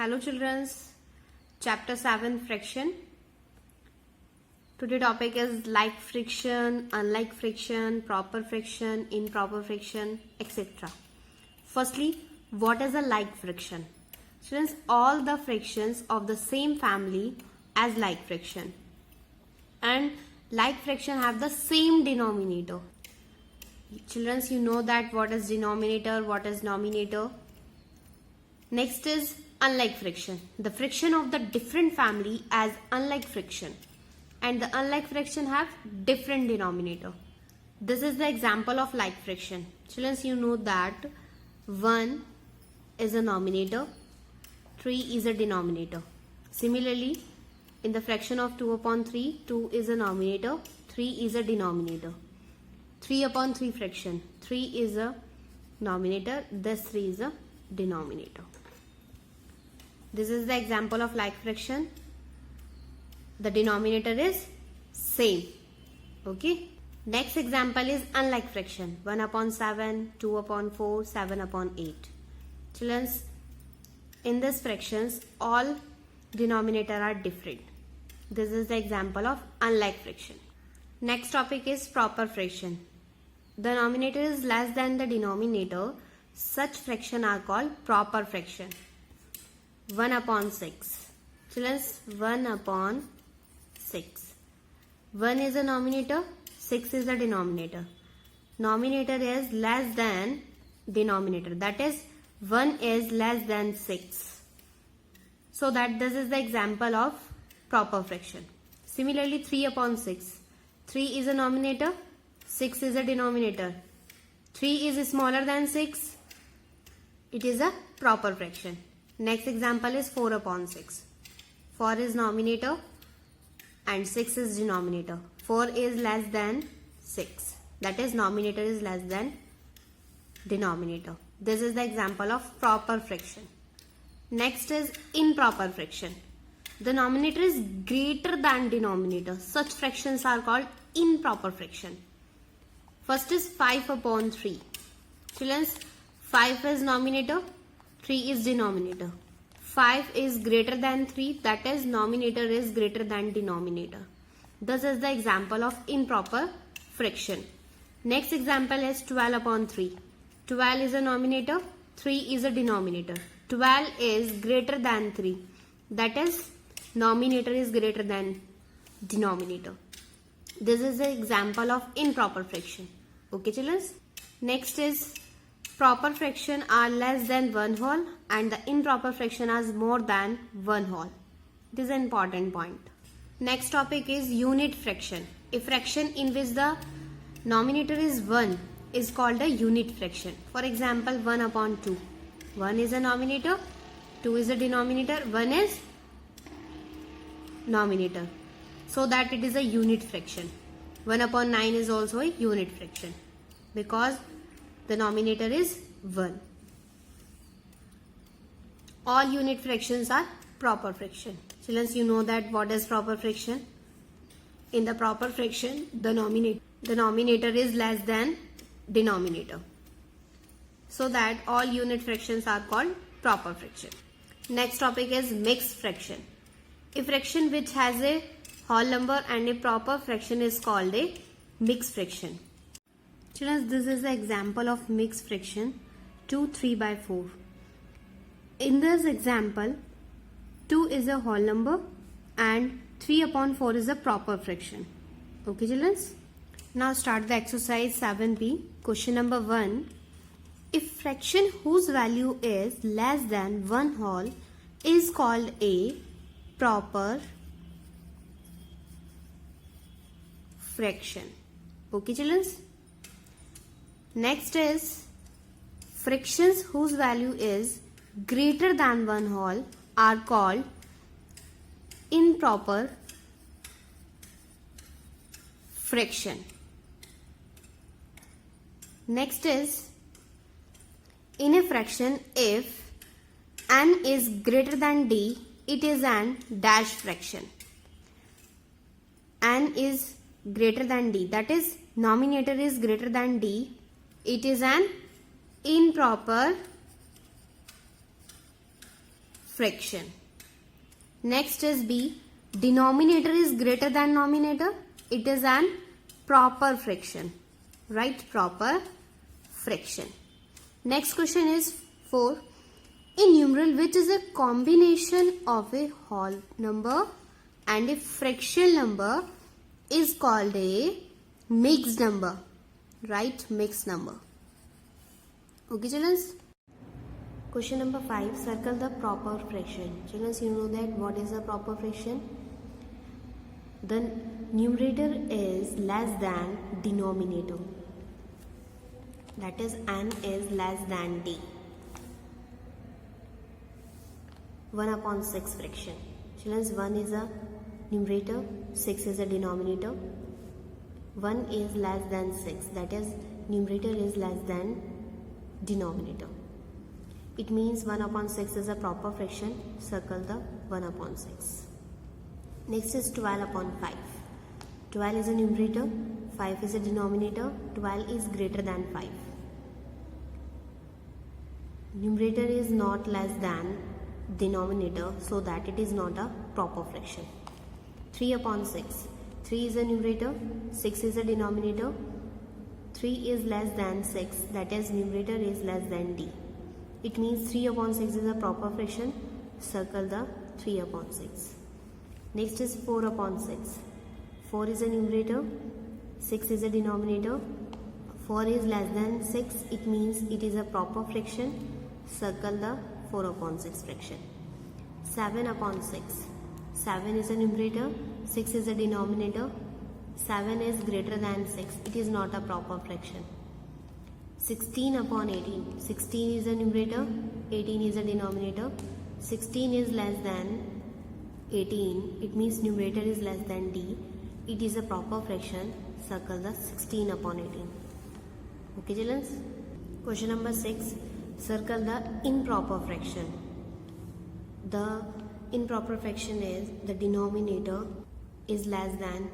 Hello children, chapter 7 friction. Today topic is like friction, unlike friction, proper friction, improper friction, etc. Firstly, what is a like friction? Students, all the frictions of the same family as like friction, and like friction have the same denominator. Children, you know that what is denominator, what is nominator. Next is unlike friction. The friction of the different family as unlike friction, and the unlike friction have different denominator. This is the example of like friction. Children, you know that 1 is a nominator, 3 is a denominator. Similarly, in the fraction of 2 upon 3, 2 is a nominator, 3 is a denominator. 3 upon 3 fraction, 3 is a nominator, this 3 is a denominator. This is the example of like fraction. The denominator is same. Okay. Next example is unlike fraction. 1 upon 7, 2 upon 4, 7 upon 8. Children, in this fractions, all denominator are different. This is the example of unlike fraction. Next topic is proper fraction. The numerator is less than the denominator. Such fraction are called proper fraction. 1 upon 6. Children, 1 upon 6. 1 is a nominator, 6 is a denominator. Nominator is less than denominator. That is, 1 is less than 6. So that this is the example of proper fraction. Similarly, 3 upon 6. 3 is a nominator, 6 is a denominator. 3 is smaller than 6. It is a proper fraction. Next example is 4 upon 6. 4 is nominator and 6 is denominator. 4 is less than 6. That is, nominator is less than denominator. This is the example of proper fraction. Next is improper fraction. The numerator is greater than denominator. Such fractions are called improper fraction. First is 5 upon 3. Children, 5 is nominator, 3 is denominator. 5 is greater than 3, that is, nominator is greater than denominator. This is the example of improper fraction. Next example is 12 upon 3. 12 is a nominator, 3 is a denominator. 12 is greater than 3, that is, nominator is greater than denominator. This is the example of improper fraction. Okay, children? Next is proper fraction are less than 1 whole and the improper fraction is more than 1 whole. This is an important point. Next topic is unit fraction. A fraction in which the nominator is 1 is called a unit fraction. For example, 1 upon 2. 1 is a nominator, 2 is a denominator, 1 is nominator. So that it is a unit fraction. 1 upon 9 is also a unit fraction because the nominator is 1. All unit fractions are proper fraction. Children, you know that what is proper fraction. In the proper fraction, the nominator is less than denominator. So that all unit fractions are called proper fraction. Next topic is mixed fraction. A fraction which has a whole number and a proper fraction is called a mixed fraction. Children, this is the example of mixed fraction 2 3 by 4. In this example, 2 is a whole number and 3 upon 4 is a proper fraction. Okay, children? Now start the exercise 7b. Question number 1. If fraction whose value is less than 1 whole is called a proper fraction. Okay, children? Next is fractions whose value is greater than 1 whole are called improper fraction. Next is in a fraction, if n is greater than d, it is an dash fraction. N is greater than d, that is, nominator is greater than d, it is an improper fraction. Next is B. Denominator is greater than numerator. It is an proper fraction. Right? Proper fraction. Next question is 4. A numeral which is a combination of a whole number and a fraction number is called a mixed number. Right? Mixed number. Okay, children? Question number 5. Circle the proper fraction. Children, you know that what is a proper fraction? The numerator is less than denominator. That is, n is less than d. 1 upon 6 fraction. Children, 1 is a numerator, 6 is a denominator. 1 is less than 6. That is, numerator is less than denominator. It means 1 upon 6 is a proper fraction. Circle the 1 upon 6. Next is 12 upon 5. 12 is a numerator, 5 is a denominator, 12 is greater than 5. Numerator is not less than denominator, so that it is not a proper fraction. 3 upon 6. 3 is a numerator, 6 is a denominator, 3 is less than 6, that is numerator is less than d. It means 3 upon 6 is a proper fraction. Circle the 3 upon 6. Next is 4 upon 6. 4 is a numerator, 6 is a denominator, 4 is less than 6, it means it is a proper fraction. Circle the 4 upon 6 fraction. 7 upon 6. 7 is a numerator, 6 is a denominator, 7 is greater than 6, it is not a proper fraction. 16 upon 18. 16 is a numerator, 18 is a denominator, 16 is less than 18, it means numerator is less than d. It is a proper fraction. Circle the 16 upon 18. Okay, children? Question number 6. Circle the improper fraction. The improper fraction is the denominator is less than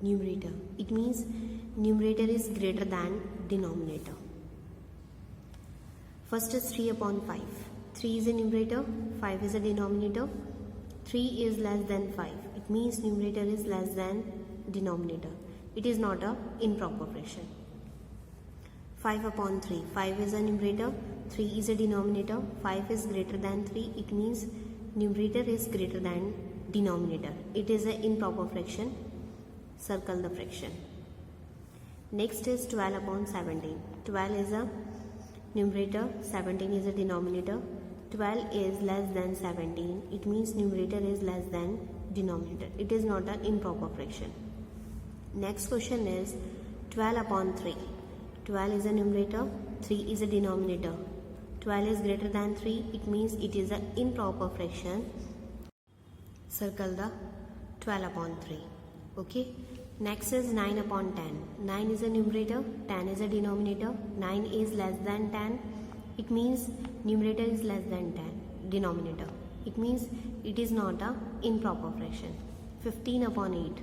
numerator. It means numerator is greater than denominator. First is 3 upon 5. 3 is a numerator, 5 is a denominator, 3 is less than 5. It means numerator is less than denominator. It is not a improper fraction. 5 upon 3. 5 is a numerator, 3 is a denominator, 5 is greater than 3. It means numerator is greater than denominator. It is an improper fraction. Circle the fraction. Next is 12 upon 17. 12 is a numerator, 17 is a denominator, 12 is less than 17. It means numerator is less than denominator. It is not an improper fraction. Next question is 12 upon 3. 12 is a numerator, 3 is a denominator, 12 is greater than 3. It means it is an improper fraction. Circle the 12 upon 3. Okay. Next is 9 upon 10. 9 is a numerator, 10 is a denominator, 9 is less than 10. It means numerator is less than 10, denominator. It means it is not a improper fraction. 15 upon 8.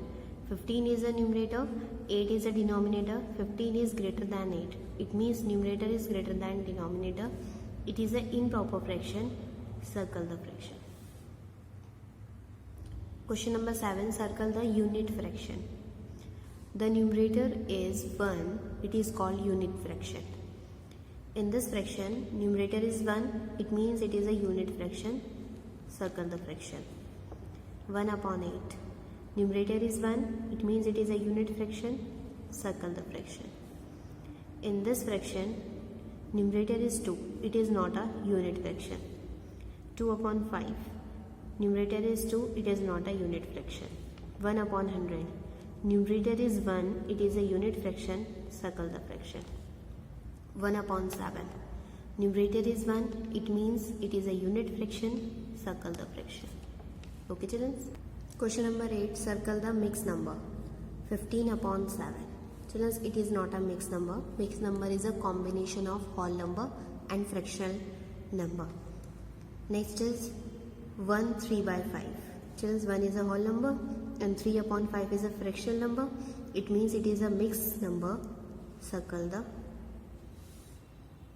15 is a numerator, 8 is a denominator, 15 is greater than 8. It means numerator is greater than denominator. It is an improper fraction. Circle the fraction. Question number 7. Circle the unit fraction. The numerator is 1. It is called unit fraction. In this fraction, numerator is 1. It means it is a unit fraction. Circle the fraction. 1 upon 8. Numerator is 1. It means it is a unit fraction. Circle the fraction. In this fraction, numerator is 2. It is not a unit fraction. 2 upon 5. Numerator is 2. It is not a unit fraction. 1 upon 100. Numerator is 1. It is a unit fraction. Circle the fraction. 1 upon 7. Numerator is 1. It means it is a unit fraction. Circle the fraction. Okay, children? Question number 8. Circle the mixed number. 15 upon 7. Children, it is not a mixed number. Mixed number is a combination of whole number and fractional number. Next is 1 3 by 5. Children, 1 is a whole number and 3 upon 5 is a fractional number. It means it is a mixed number. Circle the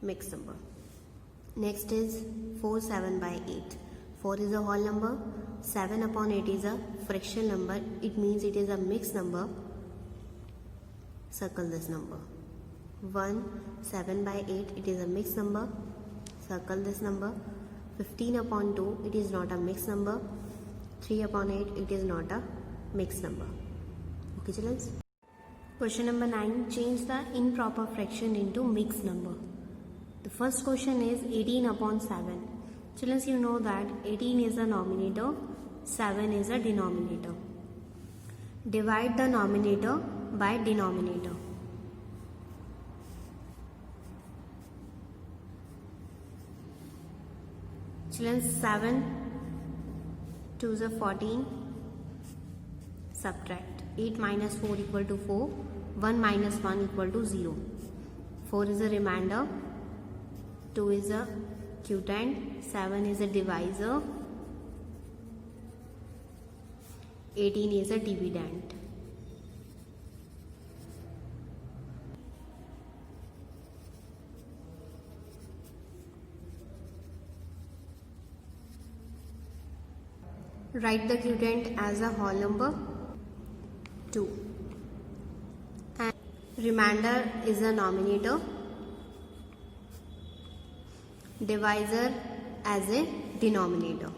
mixed number. Next is 4 7 by 8. 4 is a whole number. 7 upon 8 is a fraction number. It means it is a mixed number. Circle this number. 1, 7 by 8, it is a mixed number. Circle this number. 15 upon 2, it is not a mixed number. 3 upon 8, it is not a mixed number. Okay, children? Question number 9. Change the improper fraction into mixed number. The first question is 18 upon 7. Children, you know that 18 is the numerator, 7 is the denominator. Divide the numerator by denominator. Children, 7 2 is a 14. Subtract. 8 minus 4 equal to 4. 1 minus 1 equal to 0. 4 is a remainder. 2 is a quotient. 7 is a divisor. 18 is a dividend. Write the quotient as a whole number 2. And remainder is a numerator. Divisor as a denominator.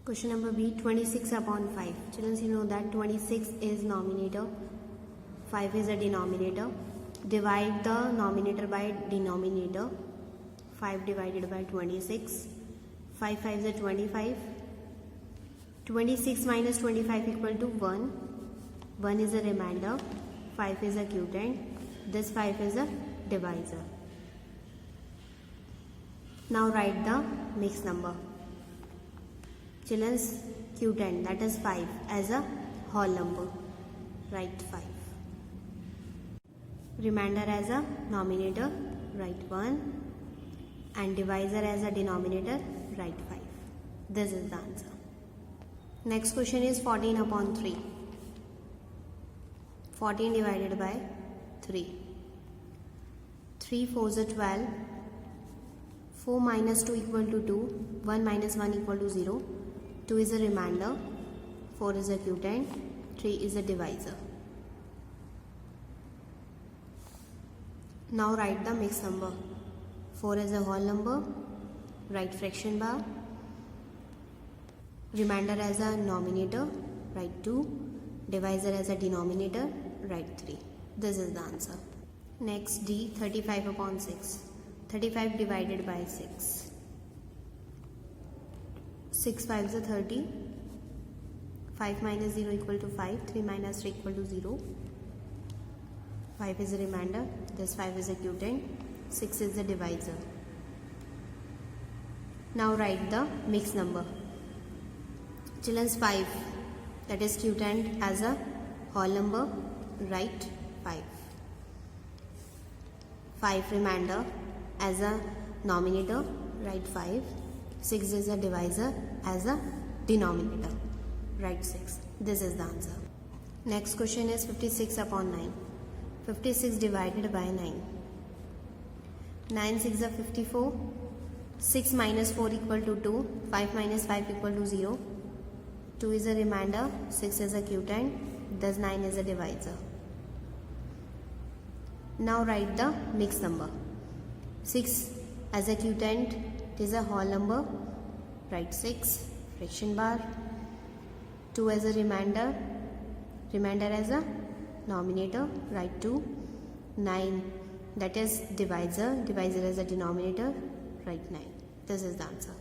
Question number B. 26 upon 5. Children, you know that 26 is numerator, 5 is a denominator. Divide the numerator by denominator. 5 divided by 26. 5 5 is a 25. 26 minus 25 equal to 1. 1 is a remainder. 5 is a quotient. This 5 is a divisor. Now write the mixed number. Children's quotient, that is 5, as a whole number. Write 5. Remainder as a numerator. Write 1. And divisor as a denominator. Write 5. This is the answer. Next question is 14 upon 3. 14 divided by 3. 3 4 is a 12. 4 minus 2 equal to 2. 1 minus 1 equal to 0. 2 is a remainder. 4 is a quotient. 3 is a divisor. Now write the mixed number. 4 is a whole number. Write fraction bar. Remainder as a numerator. Write 2. Divisor as a denominator. Write 3. This is the answer. Next D. 35 upon 6. 35 divided by 6. 6 5 is a 30. 5 minus 0 equal to 5. 3 minus 3 equal to 0. 5 is a remainder. This 5 is a quotient. 6 is the divisor. Now write the mixed number. Children's 5, that is quotient as a whole number. Write 5. 5 remainder as a numerator. Write 5. 6 is a divisor as a denominator. Write 6. This is the answer. Next question is 56 upon 9. 56 divided by 9. 9 6 is a 54. 6 minus 4 equal to 2. 5 minus 5 equal to 0. 2 is a remainder. 6 is a quotient. Thus 9 is a divisor. Now write the mixed number. 6 as a quotient is a whole number. Write 6. Fraction bar. 2 as a remainder. Remainder as a numerator. Write 2. 9, that is divisor. Divisor as a denominator. Write 9. This is the answer.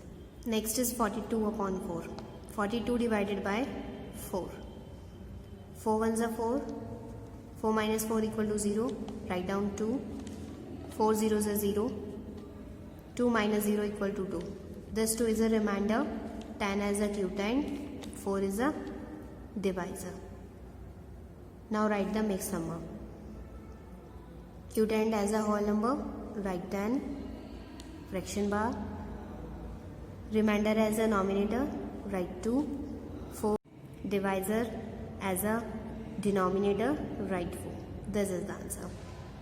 Next is 42 upon 4. 42 divided by 4. 4 ones are 4. 4 minus 4 equal to 0. Write down 2. 4 zeros are 0. 2 minus 0 equal to 2. This 2 is a remainder. 10 as a quotient. 4 is a divisor. Now write the mixed number. Quotient as a whole number. Write 10. Fraction bar. Remainder as a numerator. Write 2. 4. Divisor as a denominator. Write 4. This is the answer.